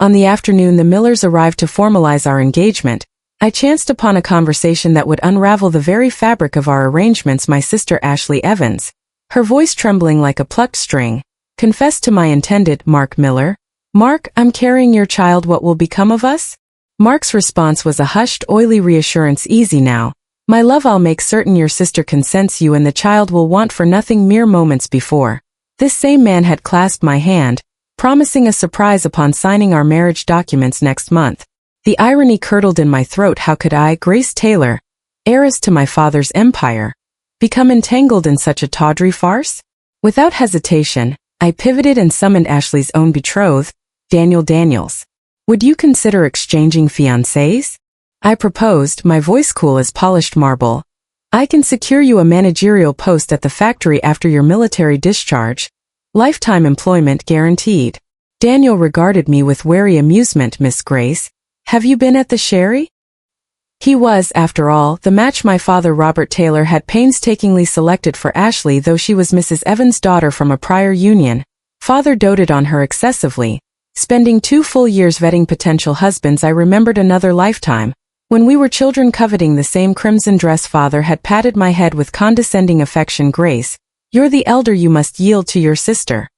On the afternoon the Millers arrived to formalize our engagement, I chanced upon a conversation that would unravel the very fabric of our arrangements. My sister Ashley Evans, her voice trembling like a plucked string, confessed to my intended, Mark Miller. "Mark, I'm carrying your child. What will become of us?" Mark's response was a hushed, oily reassurance. "Easy now. My love, I'll make certain your sister consents. You and the child will want for nothing." Mere moments before, this same man had clasped my hand, promising a surprise upon signing our marriage documents next month. The irony curdled in my throat. How could I, Grace Taylor, heiress to my father's empire, become entangled in such a tawdry farce? Without hesitation, I pivoted and summoned Ashley's own betrothed, Daniel Daniels. "Would you consider exchanging fiancés?" I proposed, my voice cool as polished marble. "I can secure you a managerial post at the factory after your military discharge. Lifetime employment guaranteed." Daniel regarded me with wary amusement. "Miss Grace, have you been at the Sherry?" He was, after all, the match my father Robert Taylor had painstakingly selected for Ashley. Though she was Mrs. Evans' daughter from a prior union, father doted on her excessively, spending 2 full years vetting potential husbands. I remembered another lifetime, when we were children, coveting the same crimson dress. Father had patted my head with condescending affection. "Grace, you're the elder, you must yield to your sister."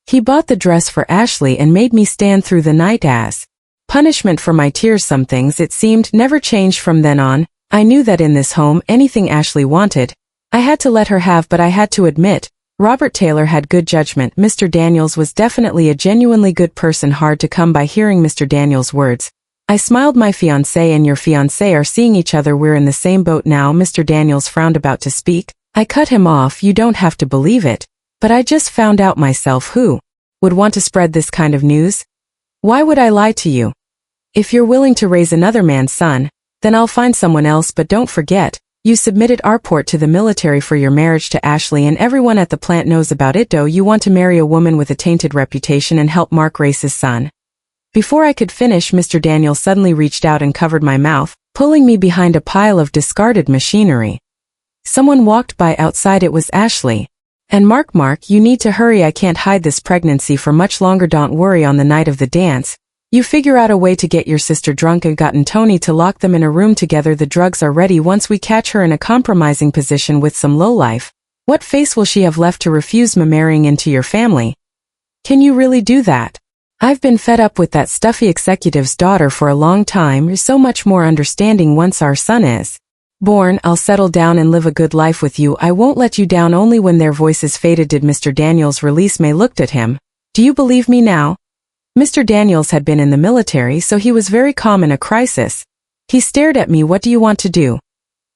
He bought the dress for Ashley and made me stand through the night as punishment for my tears. Some things, it seemed, never changed from then on. I knew that in this home, anything Ashley wanted, I had to let her have. But I had to admit, Robert Taylor had good judgment. Mr. Daniels was definitely a genuinely good person. Hard to come by. Hearing Mr. Daniels' words, I smiled. "My fiancé and your fiancé are seeing each other. We're in the same boat now." Mr. Daniels frowned, about to speak. I cut him off. "You don't have to believe it, but I just found out myself. Who would want to spread this kind of news? Why would I lie to you? If you're willing to raise another man's son, then I'll find someone else. But don't forget, you submitted our report to the military for your marriage to Ashley, and everyone at the plant knows about it. Do you want to marry a woman with a tainted reputation and help Mark raise his son?" Before I could finish, Mr. Daniel suddenly reached out and covered my mouth, pulling me behind a pile of discarded machinery. Someone walked by outside. It was Ashley. "And Mark, you need to hurry. I can't hide this pregnancy for much longer. Don't worry. On the night of the dance, you figure out a way to get your sister drunk and gotten Tony to lock them in a room together. The drugs are ready. Once we catch her in a compromising position with some lowlife, what face will she have left to refuse marrying into your family? Can you really do that? I've been fed up with that stuffy executive's daughter for a long time. You're so much more understanding. Once our son is born, I'll settle down and live a good life with you. I won't let you down." Only when their voices faded did Mr. Daniels release. May looked at him. "Do you believe me now?" Mr. Daniels had been in the military, so he was very calm in a crisis. He stared at me. "What do you want to do?"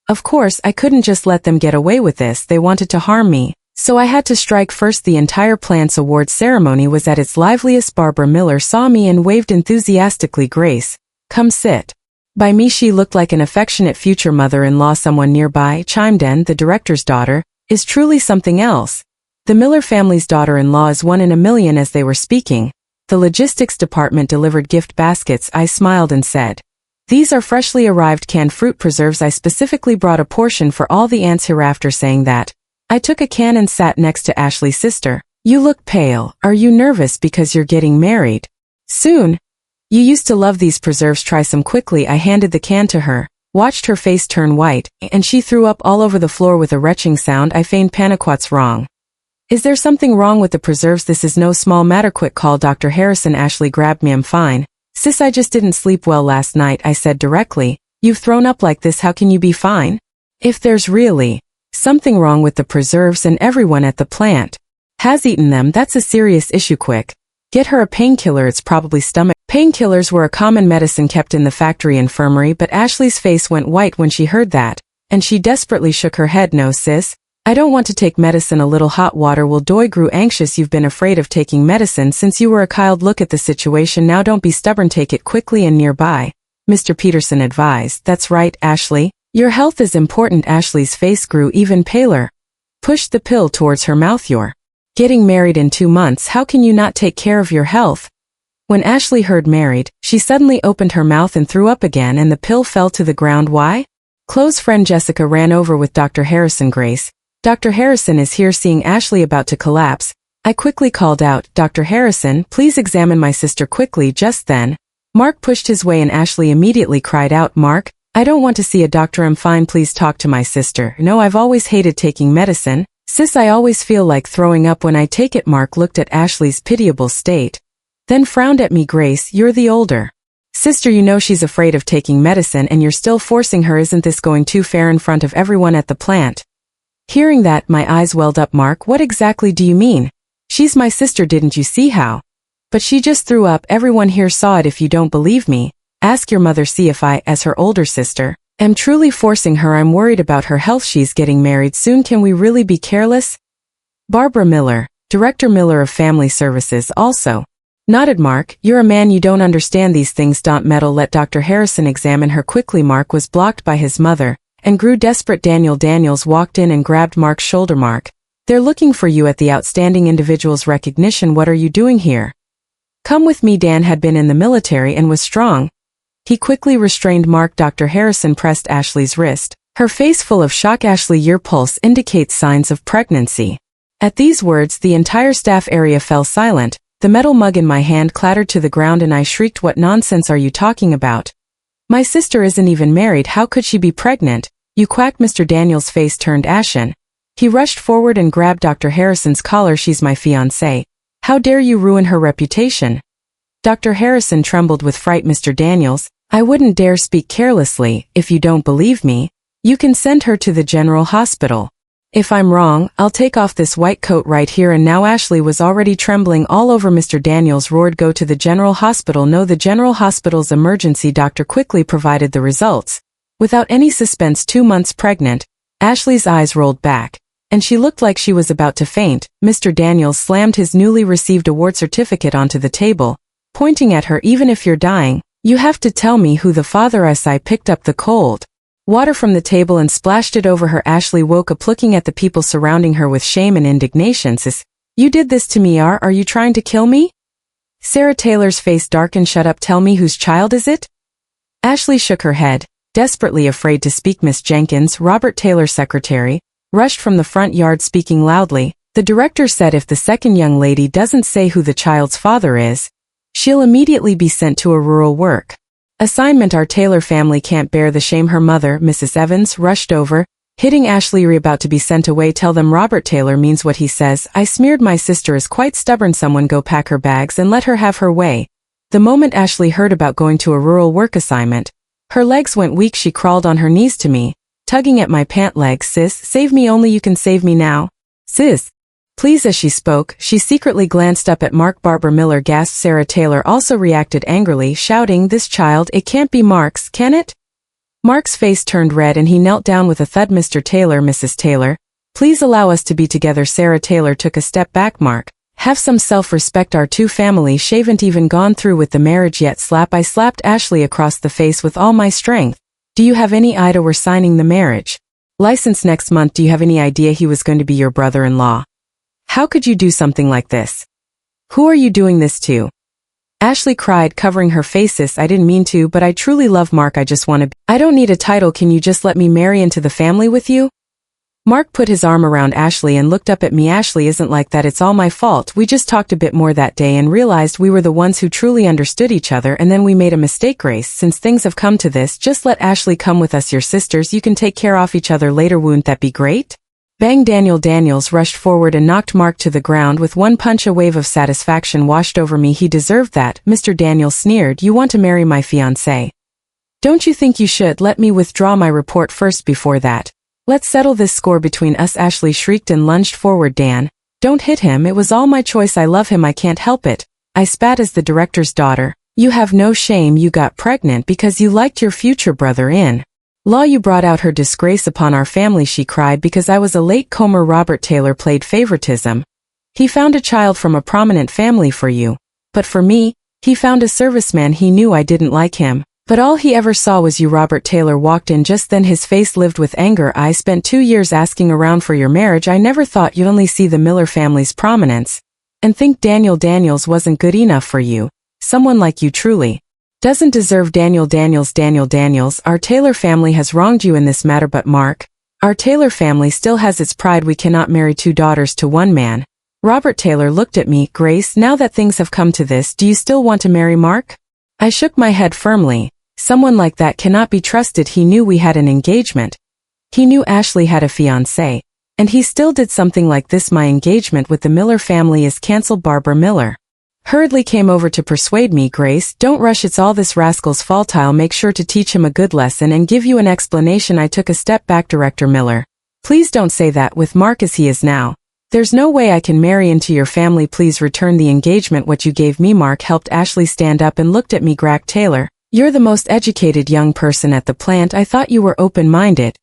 Of course, I couldn't just let them get away with this. They wanted to harm me, so I had to strike first. The entire plant's award ceremony was at its liveliest. Barbara Miller saw me and waved enthusiastically. "Grace, come sit by me." She looked like an affectionate future mother-in-law. Someone nearby chimed in, "The director's daughter is truly something else. The Miller family's daughter-in-law is 1 in a million." As they were speaking, the logistics department delivered gift baskets. I smiled and said, "These are freshly arrived canned fruit preserves. I specifically brought a portion for all the aunts." Hereafter saying that, I took a can and sat next to Ashley's sister. "You look pale. Are you nervous because you're getting married soon? You used to love these preserves. Try some quickly." I handed the can to her, watched her face turn white, and she threw up all over the floor with a retching sound. I feigned panic. "What's wrong? Is there something wrong with the preserves?" "This is no small matter. Quick, call Dr. Harrison." Ashley grabbed me. "I'm fine, sis. I just didn't sleep well last night," I said directly. "You've thrown up like this. How can you be fine? If there's really something wrong with the preserves and everyone at the plant has eaten them, that's a serious issue. Quick, get her a painkiller. It's probably stomach." Painkillers were a common medicine kept in the factory infirmary, but Ashley's face went white when she heard that, and she desperately shook her head. "No, sis. I don't want to take medicine. A little hot water will do." I grew anxious. "You've been afraid of taking medicine since you were a child. Look at the situation now. Don't be stubborn. Take it quickly and nearby," Mr. Peterson advised. "That's right, Ashley. Your health is important." Ashley's face grew even paler. Pushed the pill towards her mouth. "You're getting married in 2 months. How can you not take care of your health?" When Ashley heard married, she suddenly opened her mouth and threw up again, and the pill fell to the ground. "Why?" Close friend Jessica ran over with Dr. Harrison. "Grace, Dr. Harrison is here." Seeing Ashley about to collapse, I quickly called out, Dr. Harrison, please examine my sister quickly. Just then, Mark pushed his way and Ashley immediately cried out, Mark, I don't want to see a doctor, I'm fine, please talk to my sister. No, I've always hated taking medicine. Sis, I always feel like throwing up when I take it. Mark looked at Ashley's pitiable state, then frowned at me. Grace, you're the older sister, you know she's afraid of taking medicine and you're still forcing her. Isn't this going too far in front of everyone at the plant? Hearing that, my eyes welled up. Mark, what exactly do you mean? She's my sister, didn't you see how? But she just threw up, everyone here saw it. If you don't believe me, ask your mother. See if I, as her older sister, am truly forcing her. I'm worried about her health. She's getting married soon. Can we really be careless? Barbara Miller, Director Miller of Family Services, also nodded. Mark, you're a man, you don't understand these things. Don't meddle. Let Dr. Harrison examine her quickly. Mark was blocked by his mother and grew desperate. Daniel Daniels walked in and grabbed Mark's shoulder. Mark, they're looking for you at the Outstanding Individuals Recognition. What are you doing here? Come with me. Dan had been in the military and was strong. He quickly restrained Mark. Dr. Harrison pressed Ashley's wrist, her face full of shock. Ashley, your pulse indicates signs of pregnancy. At these words, the entire staff area fell silent. The metal mug in my hand clattered to the ground and I shrieked, what nonsense are you talking about? My sister isn't even married. How could she be pregnant? You quacked. Mr. Daniels' face turned ashen. He rushed forward and grabbed Dr. Harrison's collar. She's my fiancé. How dare you ruin her reputation? Dr. Harrison trembled with fright. Mr. Daniels, I wouldn't dare speak carelessly. If you don't believe me, you can send her to the general hospital. If I'm wrong, I'll take off this white coat right here and now. Ashley was already trembling all over. Mr. Daniels roared, go to the general hospital. No, the general hospital's emergency doctor quickly provided the results. Without any suspense, 2 months pregnant. Ashley's eyes rolled back, and she looked like she was about to faint. Mr. Daniels slammed his newly received award certificate onto the table, pointing at her. Even if you're dying, you have to tell me who the father is. I picked up the cold water from the table and splashed it over her. Ashley woke up looking at the people surrounding her with shame and indignation. Sis, you did this to me. Are you trying to kill me? Sarah Taylor's face darkened. Shut up, tell me whose child is it? Ashley shook her head, desperately afraid to speak. Miss Jenkins, Robert Taylor's secretary, rushed from the front yard speaking loudly. The director said if the second young lady doesn't say who the child's father is, she'll immediately be sent to a rural work assignment. Our Taylor family can't bear the shame. Her mother, Mrs. Evans, rushed over, hitting Ashley. You're about to be sent away. Tell them Robert Taylor means what he says. I smeared. My sister is quite stubborn. Someone go pack her bags and let her have her way. The moment Ashley heard about going to a rural work assignment, her legs went weak. She crawled on her knees to me, tugging at my pant legs. Sis, save me, only you can save me now. Sis, please. As she spoke, she secretly glanced up at Mark. Barbara Miller gasped. Sarah Taylor also reacted angrily, shouting, this child, it can't be Mark's, can it? Mark's face turned red and he knelt down with a thud. Mr. Taylor, Mrs. Taylor, please allow us to be together. Sarah Taylor took a step back. Mark, have some self-respect. Our two families haven't even gone through with the marriage yet. Slap. I slapped Ashley across the face with all my strength. Do you have any idea we're signing the marriage license next month? Do you have any idea he was going to be your brother-in-law? How could you do something like this? Who are you doing this to? Ashley cried, covering her face. Sis, I didn't mean to, but I truly love Mark. I just want to I don't need a title. Can you just let me marry into the family with you? Mark put his arm around Ashley and looked up at me. Ashley, isn't like that. It's all my fault. We just talked a bit more that day and realized we were the ones who truly understood each other, and then we made a mistake. Grace, since things have come to this, just let Ashley come with us. Your sisters, you can take care of each other later. Wouldn't that be great? Bang. Daniel Daniels rushed forward and knocked Mark to the ground with one punch. A wave of satisfaction washed over me. He deserved that. Mr. Daniels sneered, you want to marry my fiancé? Don't you think you should let me withdraw my report first before that? Let's settle this score between us. Ashley shrieked and lunged forward. Dan, don't hit him. It was all my choice. I love him. I can't help it. I spat as the director's daughter. You have no shame. You got pregnant because you liked your future brother-in law. You brought out her disgrace upon our family. She cried. Because I was a late comer. Robert Taylor played favoritism. He found a child from a prominent family for you. But for me, he found a serviceman. He knew I didn't like him, but all he ever saw was you. Robert Taylor walked in just then. His face lived with anger. I spent 2 years asking around for your marriage. I never thought you'd only see the Miller family's prominence and think Daniel Daniels wasn't good enough for you. Someone like you truly doesn't deserve Daniel Daniels. Daniel Daniels, our Taylor family has wronged you in this matter, but Mark, our Taylor family still has its pride. We cannot marry 2 daughters to one man. Robert Taylor looked at me. Grace, now that things have come to this, do you still want to marry Mark? I shook my head firmly. Someone like that cannot be trusted. He knew we had an engagement. He knew Ashley had a fiancé. And he still did something like this. My engagement with the Miller family is cancelled. Barbara Miller hurriedly came over to persuade me. Grace, don't rush, it's all this rascal's fault. I'll make sure to teach him a good lesson and give you an explanation. I took a step back. Director Miller, please don't say that. With Mark as he is now, there's no way I can marry into your family. Please return the engagement what you gave me. Mark helped Ashley stand up and looked at me. Grack Taylor, you're the most educated young person at the plant. I thought you were open-minded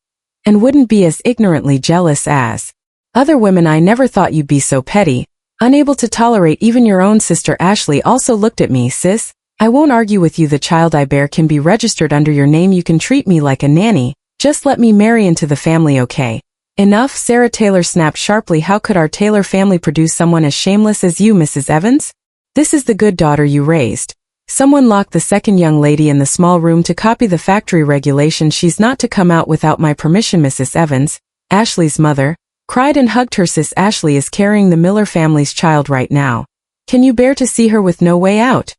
and wouldn't be as ignorantly jealous as other women. I never thought you'd be so petty, unable to tolerate even your own sister. Ashley also looked at me. Sis, I won't argue with you. The child I bear can be registered under your name. You can treat me like a nanny. Just let me marry into the family, okay? Enough. Sarah Taylor snapped sharply. How could our Taylor family produce someone as shameless as you, Mrs. Evans? This is the good daughter you raised. Someone locked the second young lady in the small room to copy the factory regulations. She's not to come out without my permission. Mrs. Evans, Ashley's mother, cried and hugged her. Sis, Ashley is carrying the Miller family's child right now. Can you bear to see her with no way out?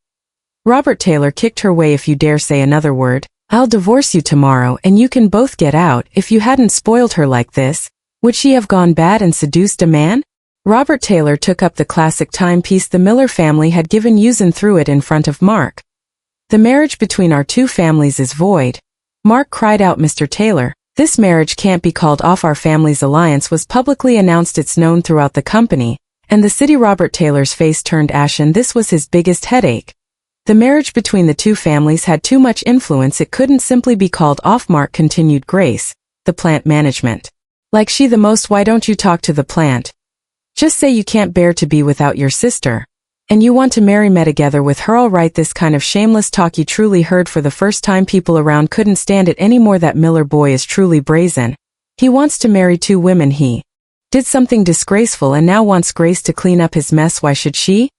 Robert Taylor kicked her way. If you dare say another word, I'll divorce you tomorrow and you can both get out. If you hadn't spoiled her like this, would she have gone bad and seduced a man? Robert Taylor took up the classic timepiece the Miller family had given use and threw it in front of Mark. The marriage between our two families is void. Mark cried out. Mr. Taylor, this marriage can't be called off. Our family's alliance was publicly announced. It's known throughout the company and the city. Robert Taylor's face turned ashen. This was his biggest headache. The marriage between the two families had too much influence. It couldn't simply be called off. Mark continued. Grace, the plant management. Like she the most. Why don't you talk to the plant? Just say you can't bear to be without your sister. And you want to marry me together with her. All right, this kind of shameless talk you truly heard for the first time. People around couldn't stand it anymore. That Miller boy is truly brazen. He wants to marry two women. He did something disgraceful and now wants Grace to clean up his mess. Why should she?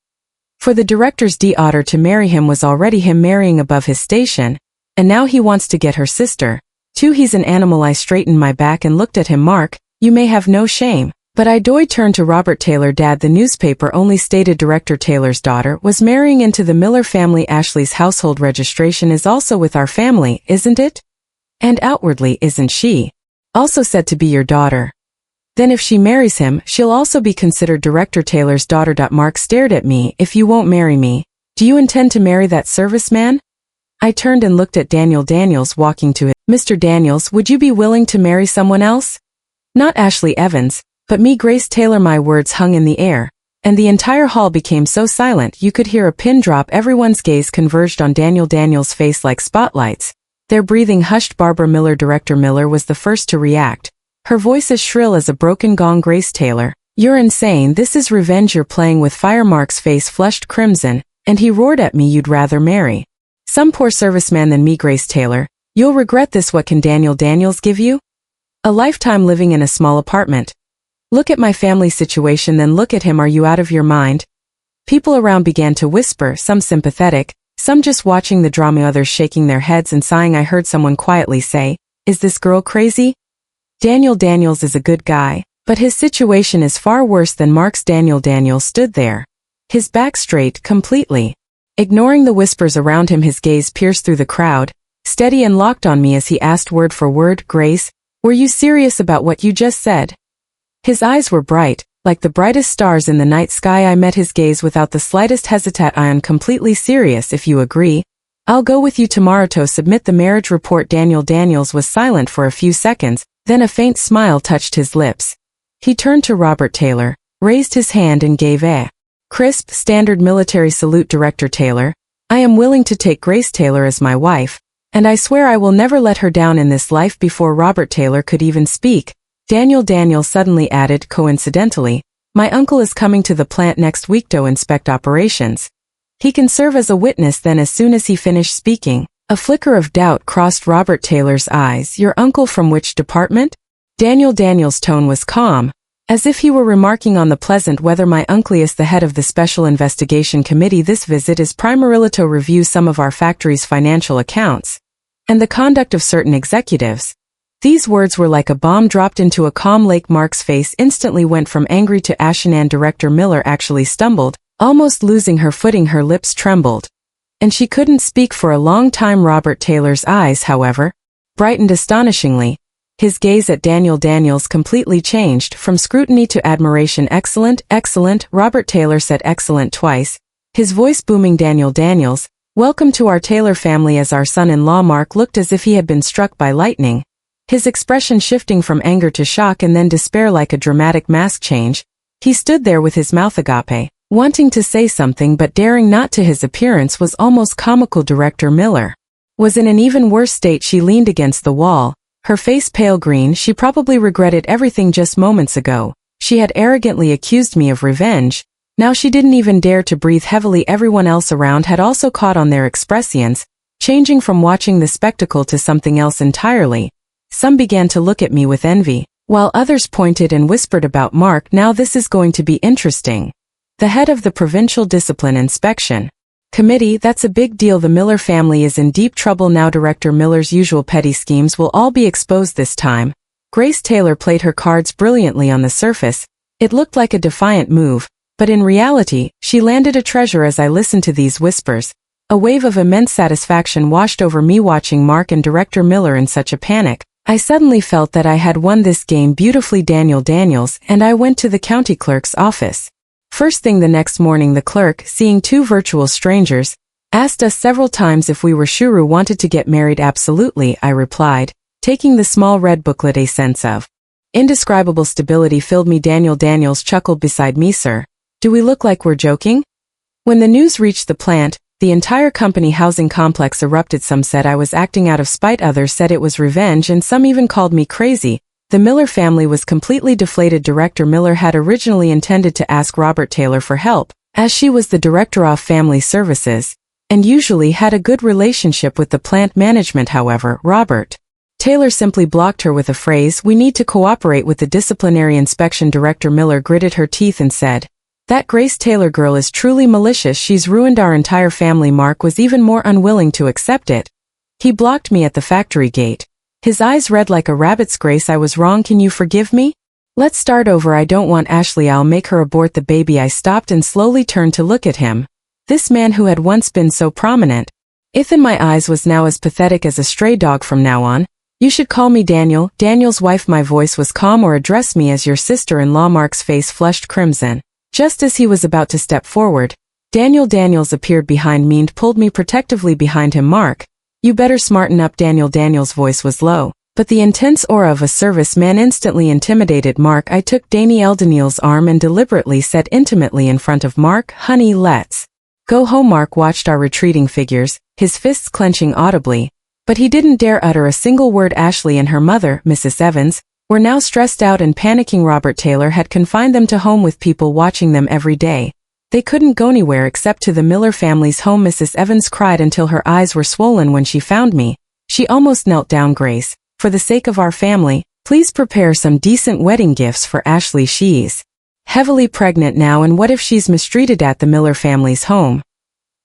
For the director's daughter to marry him was already him marrying above his station, and now he wants to get her sister too. He's an animal. I straightened my back and looked at him. Mark, you may have no shame. But I turned to Robert Taylor. Dad, the newspaper only stated Director Taylor's daughter was marrying into the Miller family. Ashley's household registration is also with our family, isn't it? And outwardly, isn't she also said to be your daughter? Then if she marries him, she'll also be considered Director Taylor's daughter. Mark stared at me. If you won't marry me, do you intend to marry that serviceman? I turned and looked at Daniel Daniels walking to him. Mr. Daniels, would you be willing to marry someone else? Not Ashley Evans, but me. Grace Taylor. My words hung in the air, and the entire hall became so silent you could hear a pin drop. Everyone's gaze converged on Daniel Daniels' face like spotlights. Their breathing hushed. Barbara Miller. Director Miller was the first to react, her voice as shrill as a broken gong. Grace Taylor, you're insane. This is revenge you're playing with fire. Mark's face flushed crimson, and he roared at me. You'd rather marry some poor serviceman than me. Grace Taylor, you'll regret this. What can Daniel Daniels give you? A lifetime living in a small apartment. Look at my family situation, then look at him. Are you out of your mind? People around began to whisper, some sympathetic, some just watching the drama, others shaking their heads and sighing. I heard someone quietly say, is this girl crazy? Daniel Daniels is a good guy, but his situation is far worse than Mark's. Daniel Daniels stood there, his back straight, completely ignoring the whispers around him. His gaze pierced through the crowd, steady and locked on me as he asked word for word, Grace, were you serious about what you just said? His eyes were bright, like the brightest stars in the night sky. I met his gaze without the slightest hesitation. I am completely serious. If you agree, I'll go with you tomorrow to submit the marriage report. Daniel Daniels was silent for a few seconds, then a faint smile touched his lips. He turned to Robert Taylor, raised his hand and gave a crisp, standard military salute. Director Taylor, I am willing to take Grace Taylor as my wife, and I swear I will never let her down in this life. Before Robert Taylor could even speak, Daniel Daniels suddenly added, coincidentally, my uncle is coming to the plant next week to inspect operations. He can serve as a witness. Then as soon as he finished speaking, a flicker of doubt crossed Robert Taylor's eyes. Your uncle from which department? Daniel Daniels' tone was calm, as if he were remarking on the pleasant weather. My uncle is the head of the Special Investigation Committee. This visit is primarily to review some of our factory's financial accounts and the conduct of certain executives. These words were like a bomb dropped into a calm lake. Mark's face instantly went from angry to ashen, and Director Miller actually stumbled, almost losing her footing. Her lips trembled, and she couldn't speak for a long time. Robert Taylor's eyes, however, brightened astonishingly. His gaze at Daniel Daniels completely changed, from scrutiny to admiration. Excellent, excellent, Robert Taylor said excellent twice, his voice booming. Daniel Daniels, welcome to our Taylor family as our son-in-law. Mark looked as if he had been struck by lightning, his expression shifting from anger to shock and then despair like a dramatic mask change. He stood there with his mouth agape, wanting to say something but daring not to. His appearance was almost comical. Director Miller was in an even worse state. She leaned against the wall, her face pale green. She probably regretted everything just moments ago. She had arrogantly accused me of revenge. Now she didn't even dare to breathe heavily. Everyone else around had also caught on their expressions, changing from watching the spectacle to something else entirely. Some began to look at me with envy, while others pointed and whispered about Mark. Now this is going to be interesting. The head of the Provincial Discipline Inspection Committee, that's a big deal. The Miller family is in deep trouble now. Director Miller's usual petty schemes will all be exposed this time. Grace Taylor played her cards brilliantly. On the surface, it looked like a defiant move, but in reality, she landed a treasure. As I listened to these whispers, a wave of immense satisfaction washed over me. Watching Mark and Director Miller in such a panic, I suddenly felt that I had won this game beautifully. Daniel Daniels and I went to the county clerk's office. First thing the next morning, the clerk, seeing two virtual strangers, asked us several times if we were Shuru wanted to get married. Absolutely, I replied, taking the small red booklet. A sense of indescribable stability filled me. Daniel Daniels chuckled beside me. Sir, do we look like we're joking? When the news reached the plant, the entire company housing complex erupted. Some said I was acting out of spite, others said it was revenge, and some even called me crazy. The Miller family was completely deflated. Director Miller had originally intended to ask Robert Taylor for help, as she was the director of family services, and usually had a good relationship with the plant management. However, Robert Taylor simply blocked her with a phrase, "We need to cooperate with the disciplinary inspection." Director Miller gritted her teeth and said, "That Grace Taylor girl is truly malicious. She's ruined our entire family." Mark was even more unwilling to accept it. He blocked me at the factory gate, his eyes red like a rabbit's. "Grace, I was wrong. Can you forgive me? Let's start over. I don't want Ashley. I'll make her abort the baby." I stopped and slowly turned to look at him. This man who had once been so prominent, if in my eyes, was now as pathetic as a stray dog. "From now on, you should call me Daniel, Daniel's wife." My voice was calm. "Or address me as your sister-in-law." Mark's face flushed crimson. Just as he was about to step forward, Daniel Daniels appeared behind me and pulled me protectively behind him. "Mark, you better smarten up." Daniel Daniels' voice was low, but the intense aura of a serviceman instantly intimidated Mark. I took Daniel Daniels' arm and deliberately said intimately in front of Mark, "Honey, let's go home." Mark watched our retreating figures, his fists clenching audibly, but he didn't dare utter a single word. Ashley and her mother, Mrs. Evans, were now stressed out and panicking. Robert Taylor had confined them to home with people watching them every day. They couldn't go anywhere except to the Miller family's home. Mrs. Evans cried until her eyes were swollen when she found me. She almost knelt down. "Grace, for the sake of our family, please prepare some decent wedding gifts for Ashley. She's heavily pregnant now, and what if she's mistreated at the Miller family's home?"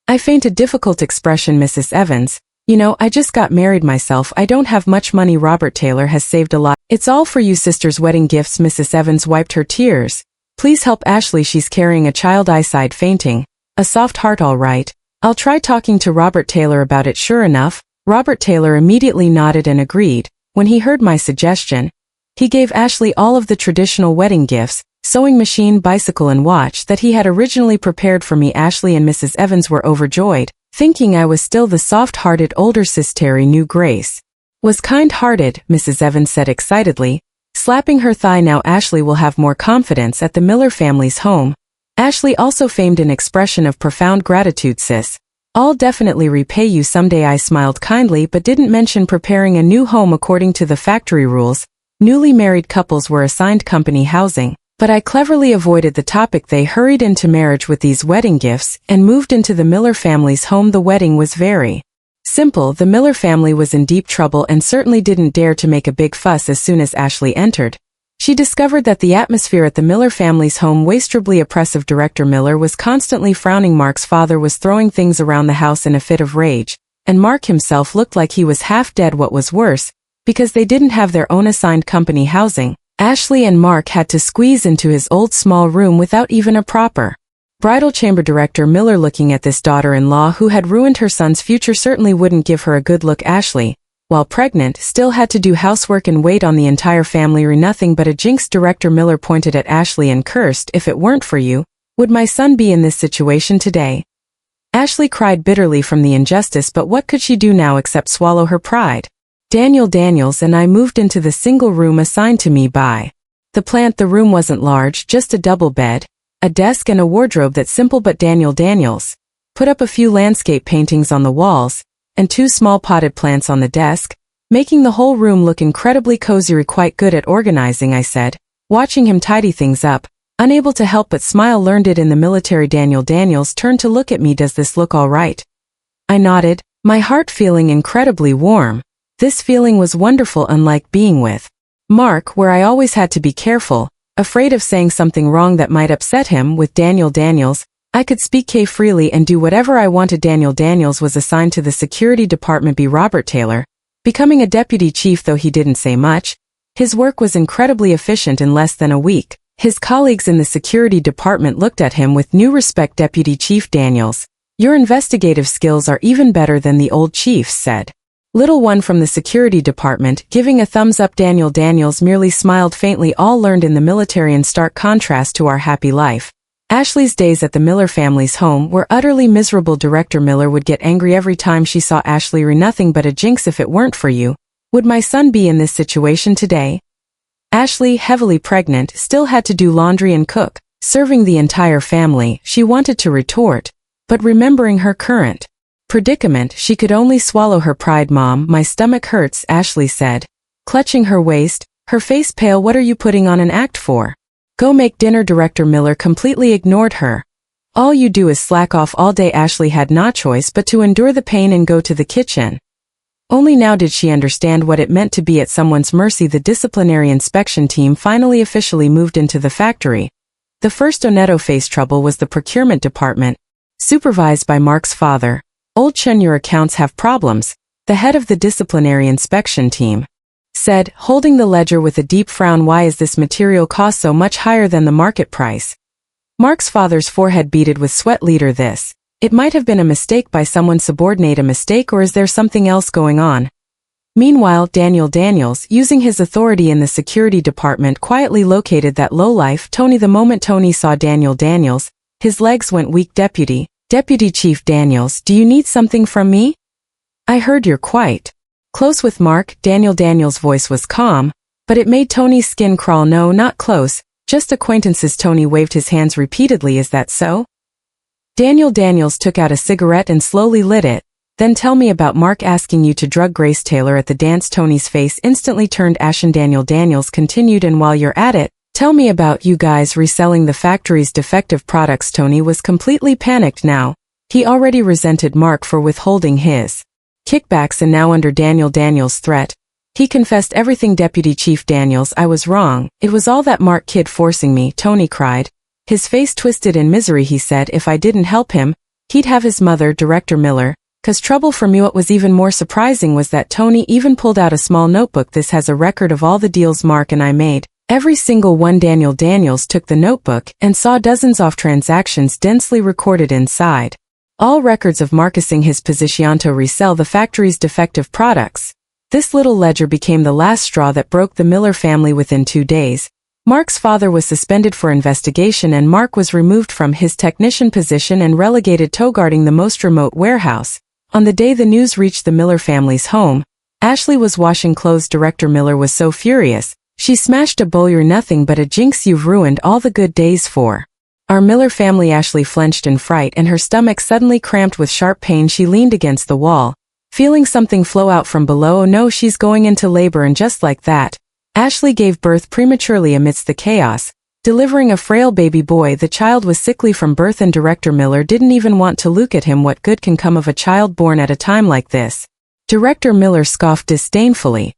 I feigned a difficult expression. "Mrs. Evans, you know, I just got married myself. I don't have much money. Robert Taylor has saved a lot. It's all for you sister's wedding gifts." Mrs. Evans wiped her tears. "Please help Ashley. She's carrying a child." I sighed, fainting. A soft heart. "All right. I'll try talking to Robert Taylor about it." Sure enough, Robert Taylor immediately nodded and agreed. When he heard my suggestion, he gave Ashley all of the traditional wedding gifts, sewing machine, bicycle and watch, that he had originally prepared for me. Ashley and Mrs. Evans were overjoyed, thinking I was still the soft-hearted older sister. Terry knew Grace was kind-hearted, Mrs. Evans said excitedly, slapping her thigh. "Now Ashley will have more confidence at the Miller family's home." Ashley also feigned an expression of profound gratitude. "Sis, I'll definitely repay you someday." I smiled kindly but didn't mention preparing a new home. According to the factory rules, newly married couples were assigned company housing, but I cleverly avoided the topic. They hurried into marriage with these wedding gifts and moved into the Miller family's home. The wedding was very simple. The Miller family was in deep trouble and certainly didn't dare to make a big fuss. As soon as Ashley entered, she discovered that the atmosphere at the Miller family's home was extremely oppressive. Director Miller was constantly frowning. Mark's father was throwing things around the house in a fit of rage, and Mark himself looked like he was half dead. What was worse, Because they didn't have their own assigned company housing, Ashley and Mark had to squeeze into his old small room without even a proper bridal chamber. Director Miller, looking at this daughter-in-law who had ruined her son's future, certainly wouldn't give her a good look. Ashley, while pregnant, still had to do housework and wait on the entire family. Nothing but a jinx. Director Miller pointed at Ashley and cursed, "If it weren't for you, would my son be in this situation today?" Ashley cried bitterly from the injustice, but what could she do now except swallow her pride? Daniel Daniels and I moved into the single room assigned to me by the plant. The room wasn't large, just a double bed, a desk and a wardrobe. That's simple, but Daniel Daniels put up a few landscape paintings on the walls and 2 small potted plants on the desk, making the whole room look incredibly cozy. "You're quite good at organizing," I said, watching him tidy things up, unable to help but smile. "Learned it in the military." Daniel Daniels turned to look at me. "Does this look all right?" I nodded, my heart feeling incredibly warm. This feeling was wonderful, unlike being with Mark, where I always had to be careful, afraid of saying something wrong that might upset him. With Daniel Daniels, I could speak freely and do whatever I wanted. Daniel Daniels was assigned to the security department by Robert Taylor, becoming a deputy chief. Though he didn't say much, his work was incredibly efficient. In less than a week, his colleagues in the security department looked at him with new respect. "Deputy Chief Daniels, your investigative skills are even better than the old chief's," said little one from the security department, giving a thumbs up. Daniel Daniels merely smiled faintly. "All learned in the military." In stark contrast to our happy life, Ashley's days at the Miller family's home were utterly miserable. Director Miller would get angry every time she saw Ashley. "Nothing but a jinx. If it weren't for you, would my son be in this situation today?" Ashley, heavily pregnant, still had to do laundry and cook, serving the entire family. She wanted to retort, but remembering her current predicament, she could only swallow her pride. "Mom, my stomach hurts," Ashley said, clutching her waist, her face pale. "What are you putting on an act for? Go make dinner." Director Miller completely ignored her. "All you do is slack off all day." Ashley had no choice but to endure the pain and go to the kitchen. Only now did she understand what it meant to be at someone's mercy. The disciplinary inspection team finally officially moved into the factory. The first Oneto faced trouble was the procurement department, supervised by Mark's father. "Old Chen, your accounts have problems," the head of the disciplinary inspection team said, holding the ledger with a deep frown. "Why is this material cost so much higher than the market price?" Mark's father's forehead beaded with sweat. "Leader, this. It might have been a mistake by someone subordinate. A mistake, or is there something else going on?" Meanwhile, Daniel Daniels, using his authority in the security department, quietly located that lowlife Tony. The moment Tony saw Daniel Daniels, his legs went weak. Deputy Chief Daniels, do you need something from me? I heard you're quite close with Mark." Daniel Daniels' voice was calm, but it made Tony's skin crawl. "No, not close, just acquaintances." Tony waved his hands repeatedly. "Is that so?" Daniel Daniels took out a cigarette and slowly lit it. "Then tell me about Mark asking you to drug Grace Taylor at the dance." Tony's face instantly turned ashen. Daniel Daniels continued, "And while you're at it, tell me about you guys reselling the factory's defective products." Tony was completely panicked now. He already resented Mark for withholding his kickbacks, and now under Daniel Daniels' threat, he confessed everything. "Deputy Chief Daniels, I was wrong. It was all that Mark kid forcing me," Tony cried. His face twisted in misery. He said if I didn't help him, he'd have his mother, Director Miller, cause trouble for me. What was even more surprising was that Tony even pulled out a small notebook. "This has a record of all the deals Mark and I made. Every single one." Daniel Daniels took the notebook and saw dozens of transactions densely recorded inside. All records of Marcusing his position to resell the factory's defective products. This little ledger became the last straw that broke the Miller family. Within 2 days, Mark's father was suspended for investigation, and Mark was removed from his technician position and relegated to guarding the most remote warehouse. On the day the news reached the Miller family's home, Ashley was washing clothes. Director Miller was so furious, she smashed a bowl. "You're nothing but a jinx. You've ruined all the good days for our Miller family." Ashley flinched in fright and her stomach suddenly cramped with sharp pain. She leaned against the wall, feeling something flow out from below. "Oh no, she's going into labor." And just like that, Ashley gave birth prematurely amidst the chaos, delivering a frail baby boy. The child was sickly from birth, and Director Miller didn't even want to look at him. What good can come of a child born at a time like this? Director Miller scoffed disdainfully.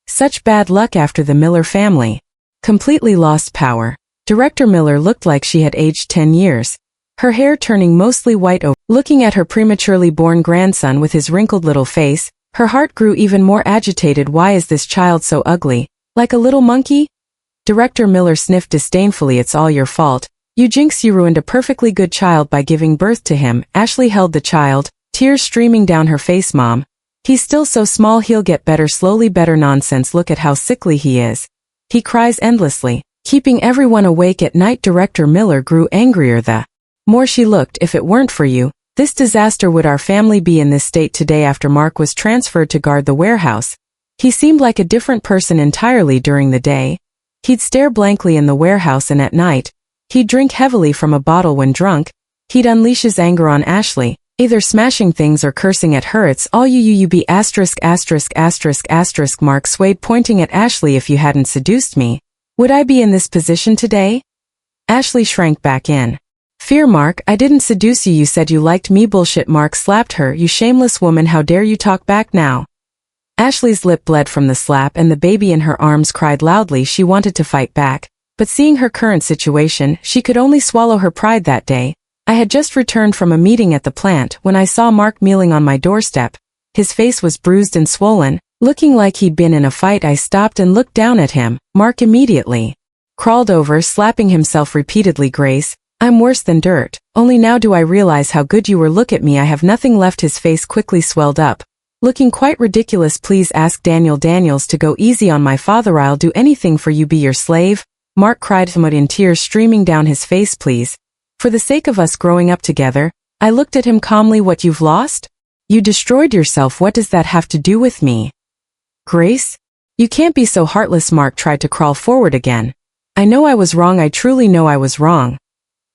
Such bad luck. After the Miller family completely lost power, Director Miller looked like she had aged 10 years, her hair turning mostly white. Looking at her prematurely born grandson with his wrinkled little face, Her heart grew even more agitated. Why is this child so ugly? Like a little monkey? Director Miller sniffed disdainfully. It's all your fault. You jinx, you ruined a perfectly good child by giving birth to him. Ashley held the child, tears streaming down her face. Mom. He's still so small, he'll get better slowly. Better nonsense, look at how sickly he is. He cries endlessly, keeping everyone awake at night. Director Miller grew angrier the more she looked. If it weren't for you, this disaster would our family be in this state today. After Mark was transferred to guard the warehouse, he seemed like a different person entirely. During the day, he'd stare blankly in the warehouse, and at night, he'd drink heavily from a bottle. When drunk, he'd unleash his anger on Ashley, either smashing things or cursing at her. It's all you be asterisk asterisk asterisk asterisk. Mark swayed, pointing at Ashley. If you hadn't seduced me, would I be in this position today? Ashley shrank back in fear. Mark, I didn't seduce you. You said you liked me. Bullshit. Mark slapped her. You shameless woman, how dare you talk back now? Ashley's lip bled from the slap, and the baby in her arms cried loudly. She wanted to fight back, but seeing her current situation, she could only swallow her pride. That day, I had just returned from a meeting at the plant when I saw Mark kneeling on my doorstep. His face was bruised and swollen, looking like he'd been in a fight. I stopped and looked down at him. Mark immediately crawled over, slapping himself repeatedly. Grace, I'm worse than dirt. Only now do I realize how good you were. Look at me, I have nothing left. His face quickly swelled up, looking quite ridiculous. Please ask Daniel Daniels to go easy on my father. I'll do anything for you. Be your slave? Mark cried, in tears streaming down his face. Please. For the sake of us growing up together. I looked at him calmly. What, you've lost? You destroyed yourself. What does that have to do with me? Grace? You can't be so heartless. Mark tried to crawl forward again. I know I was wrong. I truly know I was wrong.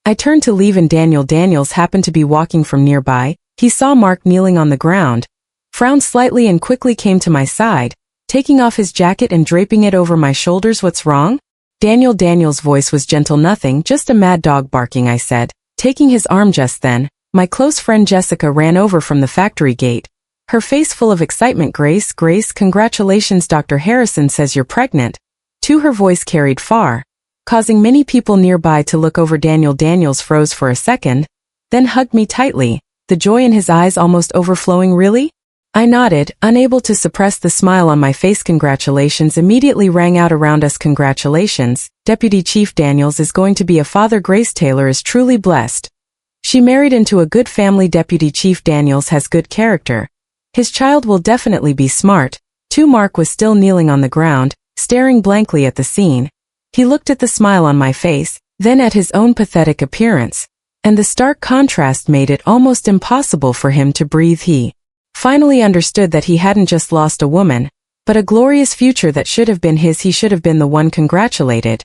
I turned to leave, and Daniel Daniels happened to be walking from nearby. He saw Mark kneeling on the ground, frowned slightly, and quickly came to my side, taking off his jacket and draping it over my shoulders. What's wrong? Daniel Daniels' voice was gentle. Nothing, just a mad dog barking, I said, taking his arm. Just then, my close friend Jessica ran over from the factory gate, her face full of excitement. Grace, congratulations. Dr. Harrison says you're pregnant. To her voice carried far, causing many people nearby to look over. Daniel Daniels froze for a second, then hugged me tightly, the joy in his eyes almost overflowing. Really? I nodded, unable to suppress the smile on my face. Congratulations immediately rang out around us. Congratulations, Deputy Chief Daniels is going to be a father. Grace Taylor is truly blessed. She married into a good family. Deputy Chief Daniels has good character. His child will definitely be smart. Too. Mark was still kneeling on the ground, staring blankly at the scene. He looked at the smile on my face, then at his own pathetic appearance, and the stark contrast made it almost impossible for him to breathe. He finally understood that he hadn't just lost a woman, but a glorious future that should have been his. He should have been the one congratulated.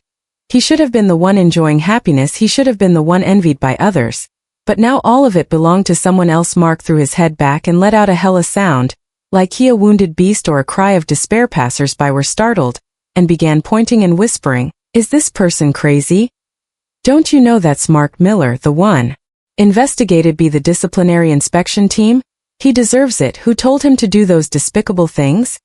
He should have been the one enjoying happiness. He should have been the one envied by others. But now all of it belonged to someone else. Mark threw his head back and let out a hellish sound, like a wounded beast or a cry of despair. Passers-by were startled, and began pointing and whispering, is this person crazy? Don't you know that's Mark Miller, the one investigated by the disciplinary inspection team? He deserves it. Who told him to do those despicable things?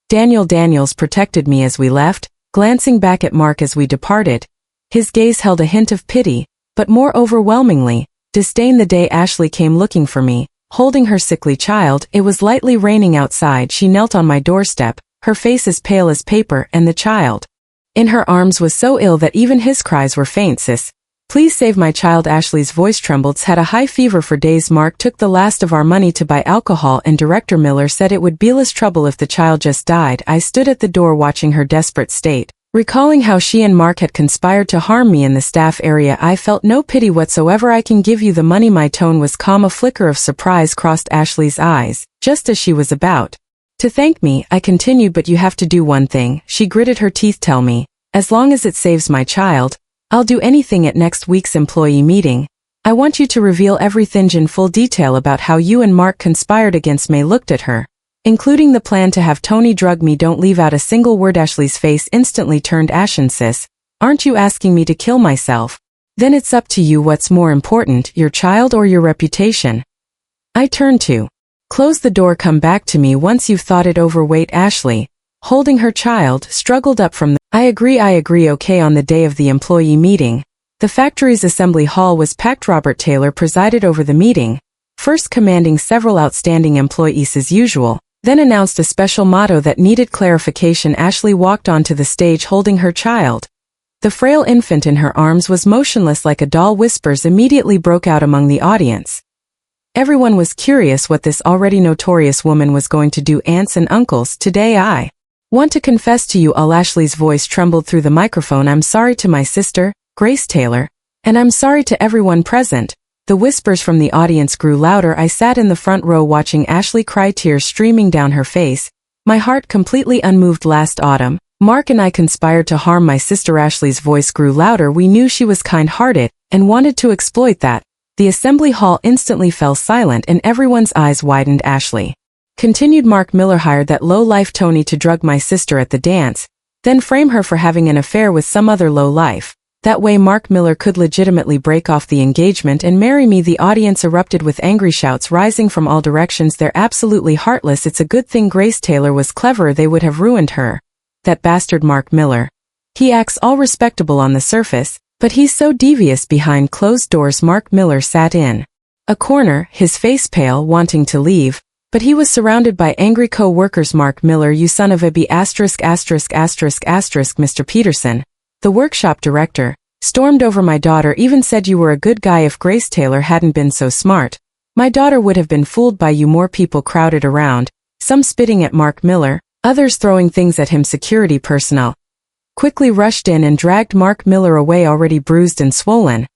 Daniel Daniels protected me as we left, glancing back at Mark as we departed. His gaze held a hint of pity, but more overwhelmingly, disdain. The day Ashley came looking for me, holding her sickly child. It was lightly raining outside. She knelt on my doorstep, her face as pale as paper, and the child in her arms was so ill that even his cries were faint. Sis, please save my child. Ashley's voice trembled. Had a high fever for days. Mark took the last of our money to buy alcohol, and Director Miller said it would be less trouble if the child just died. I stood at the door watching her desperate state, recalling how she and Mark had conspired to harm me in the staff area. I felt no pity whatsoever. I can give you the money. My tone was calm. A flicker of surprise crossed Ashley's eyes, just as she was about to thank me. I continued, but you have to do one thing. She gritted her teeth. Tell me. As long as it saves my child, I'll do anything. At next week's employee meeting, I want you to reveal everything in full detail about how you and Mark conspired against me. Looked at her, including the plan to have Tony drug me. Don't leave out a single word. Ashley's face instantly turned ashen. Sis, aren't you asking me to kill myself? Then it's up to you. What's more important, your child or your reputation? I turned to close the door. Come back to me once you've thought it over. Wait. Ashley, holding her child, struggled up from the I agree. Okay. On the day of the employee meeting, the factory's assembly hall was packed. Robert Taylor presided over the meeting, first commanding several outstanding employees as usual. then announced a special motto that needed clarification. Ashley walked onto the stage holding her child. The frail infant in her arms was motionless like a doll. Whispers immediately broke out among the audience. Everyone was curious what this already notorious woman was going to do. Aunts and uncles, today I want to confess to you all. Ashley's voice trembled through the microphone. I'm sorry to my sister, Grace Taylor, and I'm sorry to everyone present. The whispers from the audience grew louder. I sat in the front row watching Ashley cry, tears streaming down her face, my heart completely unmoved. Last autumn, Mark and I conspired to harm my sister. Ashley's voice grew louder. We knew she was kind-hearted and wanted to exploit that. The assembly hall instantly fell silent and everyone's eyes widened. Ashley continued. Mark Miller hired that low-life Tony to drug my sister at the dance, then frame her for having an affair with some other low-life. That way Mark Miller could legitimately break off the engagement and marry me. The audience erupted with angry shouts rising from all directions. They're absolutely heartless. It's a good thing Grace Taylor was clever. They would have ruined her. That bastard Mark Miller. He acts all respectable on the surface, but he's so devious behind closed doors. Mark Miller sat in a corner, his face pale, wanting to leave, but he was surrounded by angry co-workers. Mark Miller, you son of a b**********. Mr. Peterson, the workshop director, stormed over my daughter. Even said you were a good guy. If Grace Taylor hadn't been so smart, my daughter would have been fooled by you. More people crowded around, some spitting at Mark Miller, others throwing things at him. Security personnel quickly rushed in and dragged Mark Miller away, already bruised and swollen.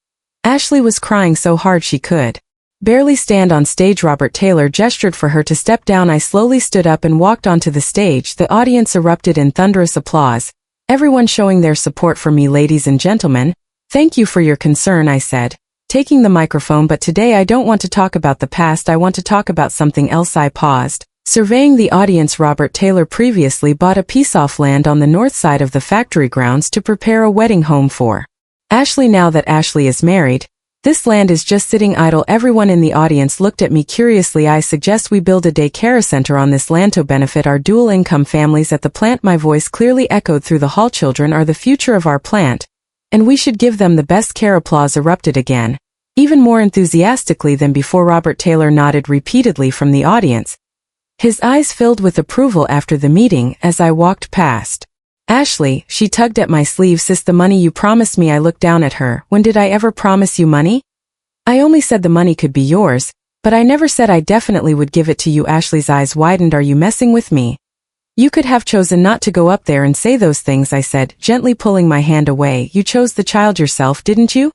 Ashley was crying so hard she could barely stand on stage. Robert Taylor gestured for her to step down. I slowly stood up and walked onto the stage. The audience erupted in thunderous applause, everyone showing their support for me. Ladies and gentlemen, thank you for your concern, I said, taking the microphone. But today I don't want to talk about the past. I want to talk about something else. I paused, surveying the audience. Robert Taylor previously bought a piece of land on the north side of the factory grounds to prepare a wedding home for Ashley. Now that Ashley is married, this land is just sitting idle. Everyone in the audience looked at me curiously. I suggest we build a daycare center on this land to benefit our dual-income families at the plant. My voice clearly echoed through the hall. Children are the future of our plant, and we should give them the best care. Applause erupted again, even more enthusiastically than before. Robert Taylor nodded repeatedly from the audience, his eyes filled with approval. After the meeting, as I walked past Ashley, she tugged at my sleeve. Sis, the money you promised me. I looked down at her. When did I ever promise you money? I only said the money could be yours, but I never said I definitely would give it to you. Ashley's eyes widened. Are you messing with me? You could have chosen not to go up there and say those things, I said, gently pulling my hand away. You chose the child yourself, didn't you?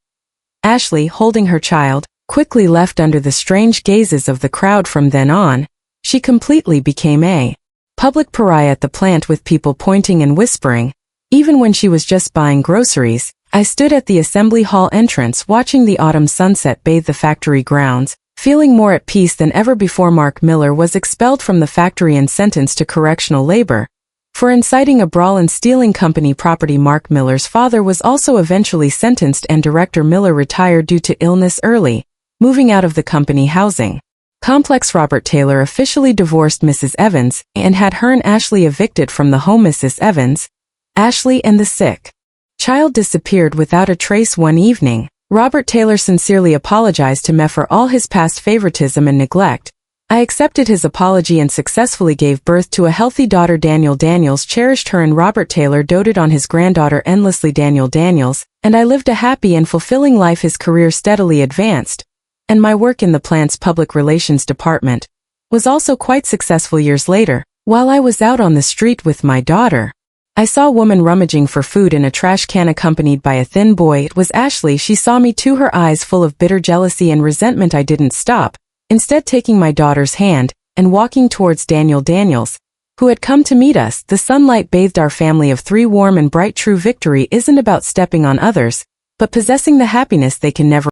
Ashley, holding her child, quickly left under the strange gazes of the crowd. From then on, she completely became a public pariah at the plant, with people pointing and whispering. Even when she was just buying groceries, I stood at the assembly hall entrance watching the autumn sunset bathe the factory grounds, feeling more at peace than ever before. Mark Miller was expelled from the factory and sentenced to correctional labor for inciting a brawl and stealing company property. Mark Miller's father was also eventually sentenced, and Director Miller retired due to illness early, moving out of the company housing complex. Robert Taylor officially divorced Mrs. Evans and had her and Ashley evicted from the home. Mrs. Evans, Ashley and the sick child disappeared without a trace. One evening, Robert Taylor sincerely apologized to me for all his past favoritism and neglect. I accepted his apology and successfully gave birth to a healthy daughter. Daniel Daniels cherished her, and Robert Taylor doted on his granddaughter endlessly. Daniel Daniels and I lived a happy and fulfilling life. His career steadily advanced, and my work in the plant's public relations department was also quite successful. Years later, while I was out on the street with my daughter, I saw a woman rummaging for food in a trash can accompanied by a thin boy. It was Ashley. She saw me too, her eyes full of bitter jealousy and resentment. I didn't stop, instead taking my daughter's hand and walking towards Daniel Daniels, who had come to meet us. The sunlight bathed our family of three, warm and bright. True victory isn't about stepping on others, but possessing the happiness they can never